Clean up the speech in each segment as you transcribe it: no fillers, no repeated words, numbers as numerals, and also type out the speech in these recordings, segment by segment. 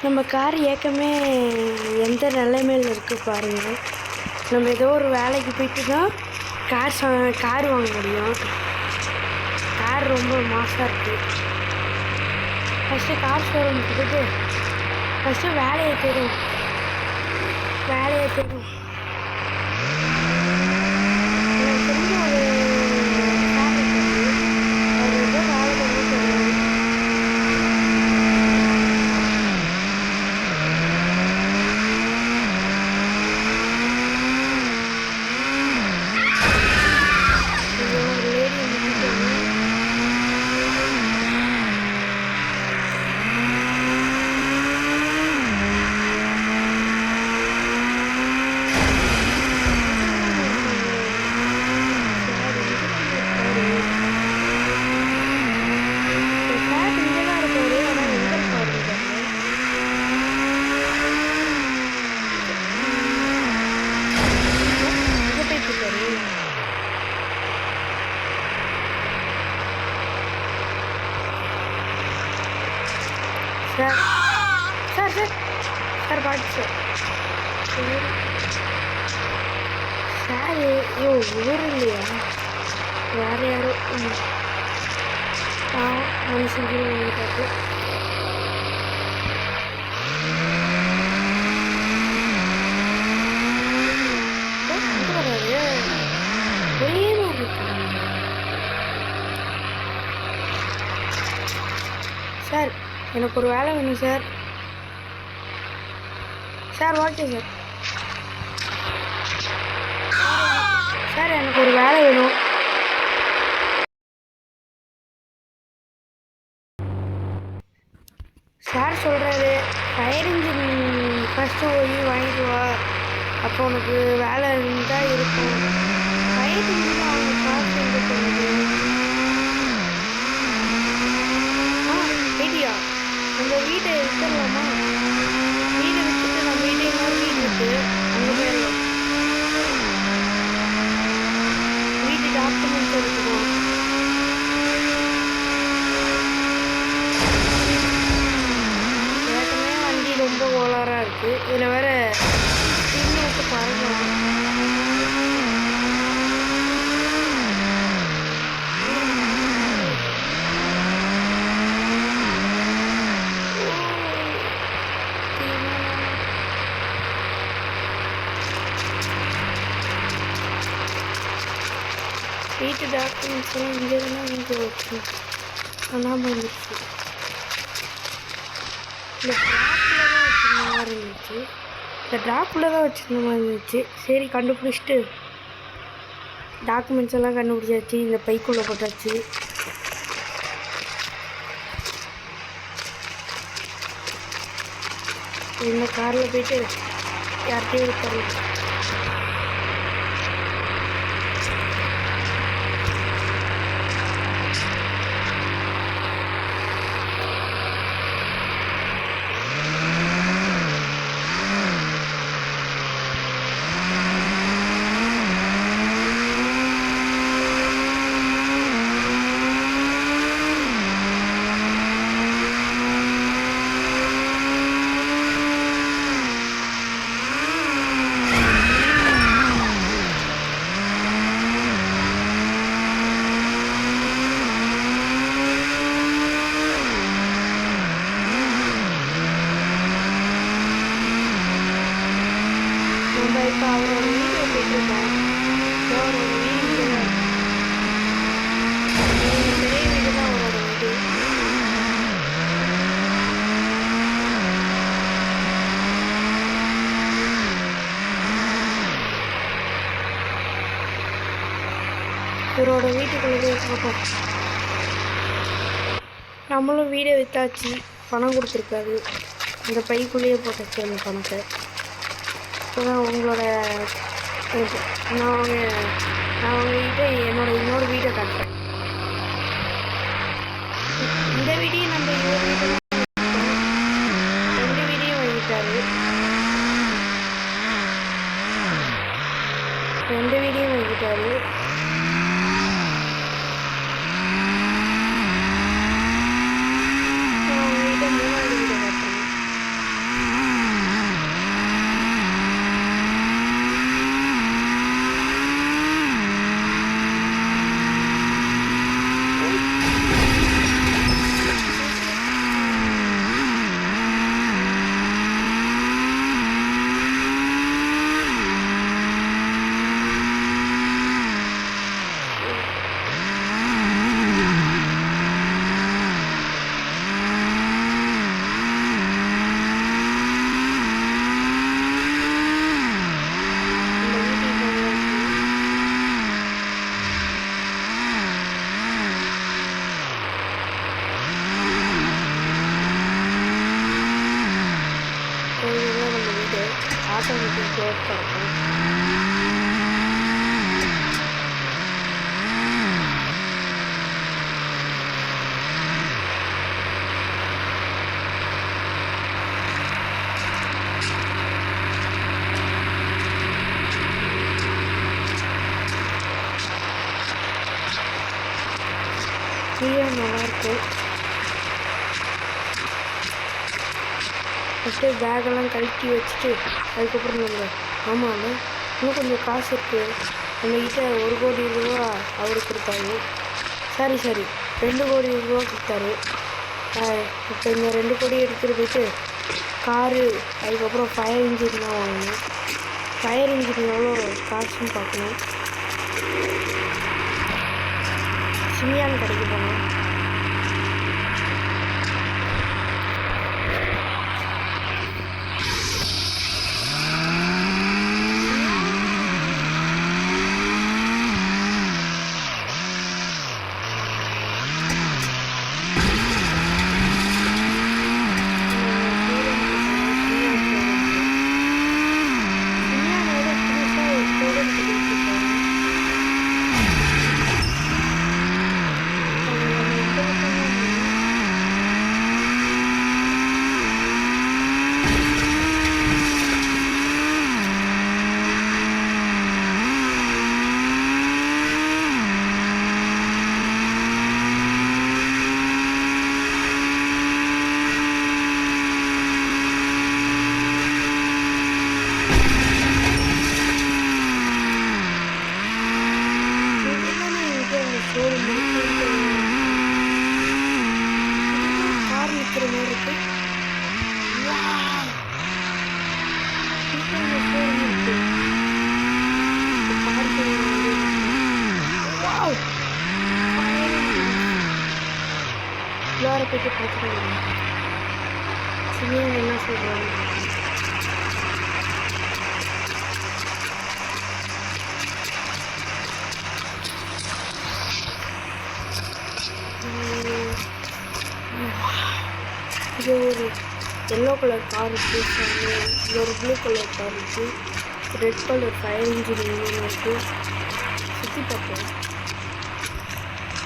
நம்ம கார் ஏற்கமே எந்த நிலைமையில் இருக்குது பாருங்கள். நம்ம ஏதோ ஒரு வேலைக்கு போயிட்டு தான் கார் வாங்க முடியும். கார் ரொம்ப மாசாக இருக்குது. ஃபஸ்ட்டு கார் ஷோரூமுக்கு போய்ட்டு ஃபஸ்ட்டு வேலையை தேடும். எனக்கு தெரிஞ்ச ஒரு கார் இருக்குது, அது ஏதோ வேலை பண்ணி தருவாங்க. சார் பாட்டு சார் ஊர் இல்லையா, வேறு யாரும் மனுஷன் பார்த்து வராது. ஒரே மாதிரி இருக்காங்க. சார் எனக்கு ஒரு வேலை வேணும் சார். ஓகே சார் எனக்கு ஒரு வேலை வேணும். சார் சொல்கிறாரு, ஃபயர் இன்ஜின் ஃபஸ்ட்டு போய் வாங்கிட்டு வா, அப்போ உனக்கு வேலை இருந்தால் இருக்கும். ஃபயர் இன்ஜின் அவங்க காசு எங்கே போகுது? ஐடியா, நம்ம வீட்டை வித்துடலாமா? வீடை விற்றுட்டு நம்ம வீட்டை இன்னொரு வீடு இருக்குது, அங்கே போயிடலாம். வீட்டு டாக்குமெண்ட்ஸ் எடுத்துக்கணும். ஏற்கனவே வண்டி ரொம்ப கோளாறாக இருக்குது, இதில் வேறு ஸ்பின் விட்டு பறக்கலாம். வீட்டு டாக்குமெண்ட்ஸ்லாம் இங்கே இருந்தால் இங்கே வச்சு பண்ணாமல் இருந்துச்சு. இந்த ட்ராப்பில் தான் வச்சுருந்த மாதிரி இருந்துச்சு. சரி கண்டுபிடிச்சிட்டு டாக்குமெண்ட்ஸ் எல்லாம் கண்டுபிடிச்சாச்சு. இந்த பைக்குள்ளே போட்டாச்சு. இந்த காரில் போயிட்டு யார்கிட்டையும் இருப்பாரு. இப்போ அவரோட வீடு போயிட்டுருக்கோம். அவரோட வீடு பெரிய வீடு தான் அவரோட வீடு. இவரோட வீட்டுக்குள்ளே போட்டோம். நம்மளும் வீடை விற்றாச்சு, பணம் கொடுத்துருக்காரு. இந்த பைக்குள்ளேயே போட்டாச்சு அந்த பணத்தை. இப்போதான் உங்களோட நான் உங்ககிட்ட இன்னொரு வீடை காட்டுறேன். இந்த வீடையும் நம்ம இன்னொரு வீடு 2 வீடையும் வாங்கிட்டாரு. 2 வீடையும் வாங்கிட்டாரு. உங்ககிட்ட 3வது வீடை காட்டுறேன். ஆட்டோமேட்டிக் டோர் திறக்கும். நல்லாயிருக்கு. ஃபஸ்ட்டு பேக்கெல்லாம் கழட்டி வச்சுட்டு அதுக்கப்புறம் நம்ம ஆமாம் இன்னும் கொஞ்சம் காசு இருக்குது நம்மக்கிட்ட 1 கோடி ரூபா அவரு கொடுத்தாரு. சரி 2 கோடி ரூபா கொடுத்தாரு. இப்போ இந்த 2 கோடி எடுத்துகிட்டு போயிட்டு காரு அதுக்கப்புறம் ஃபயர் இன்ஜின் தான் வாங்கணும். ஃபயர் இன்ஜின் எவ்வளோ காசுன்னு பார்க்கணும். சிமியான் கடைக்கு போனோம். உள்ளார போய்ட்டு பார்த்துட்டு சிமியான் என்ன சொல்கிறாங்க. இது ஒரு எல்லோ கலர் கார் இருக்குது, இது ஒரு ப்ளூ கலர் கார் இருக்குது, ரெட் கலர் ஃபயர் இன்ஜின் இருக்குது. சுற்றி பார்ப்போம்.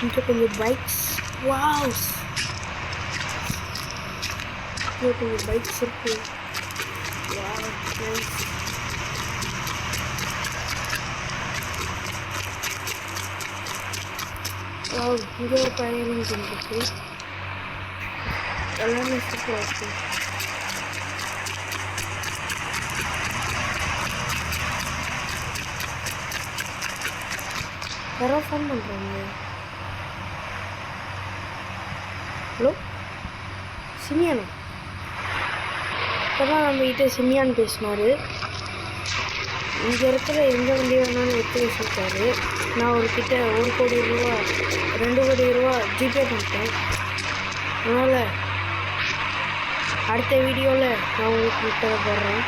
இங்கே கொஞ்சம் பைக்ஸ். வாவ், இங்கே கொஞ்சம் பைக்ஸ் இருக்குது. Wow, nice. வாவ், இங்கே ஒரு ஃபயர் இன்ஜின் இருக்குது. எல்லாமே சூப்பராக இருக்குது. யாரோ ஃபோன் பண்ணுறாங்க. ஹலோ சிமியானா? இப்போ தான் நம்மகிட்ட சிமியான் பேசினார். இந்த இடத்துல எந்த வண்டி வேணாலும் எடுத்து வச்சுருக்காரு. நான் அவர்கிட்ட 1 கோடி ரூபா 2 கோடி ரூபா ஜிபே பண்ணிட்டேன். அதனால் அடுத்த வீடியோவில் நான் உங்களுக்கு போடுறேன்.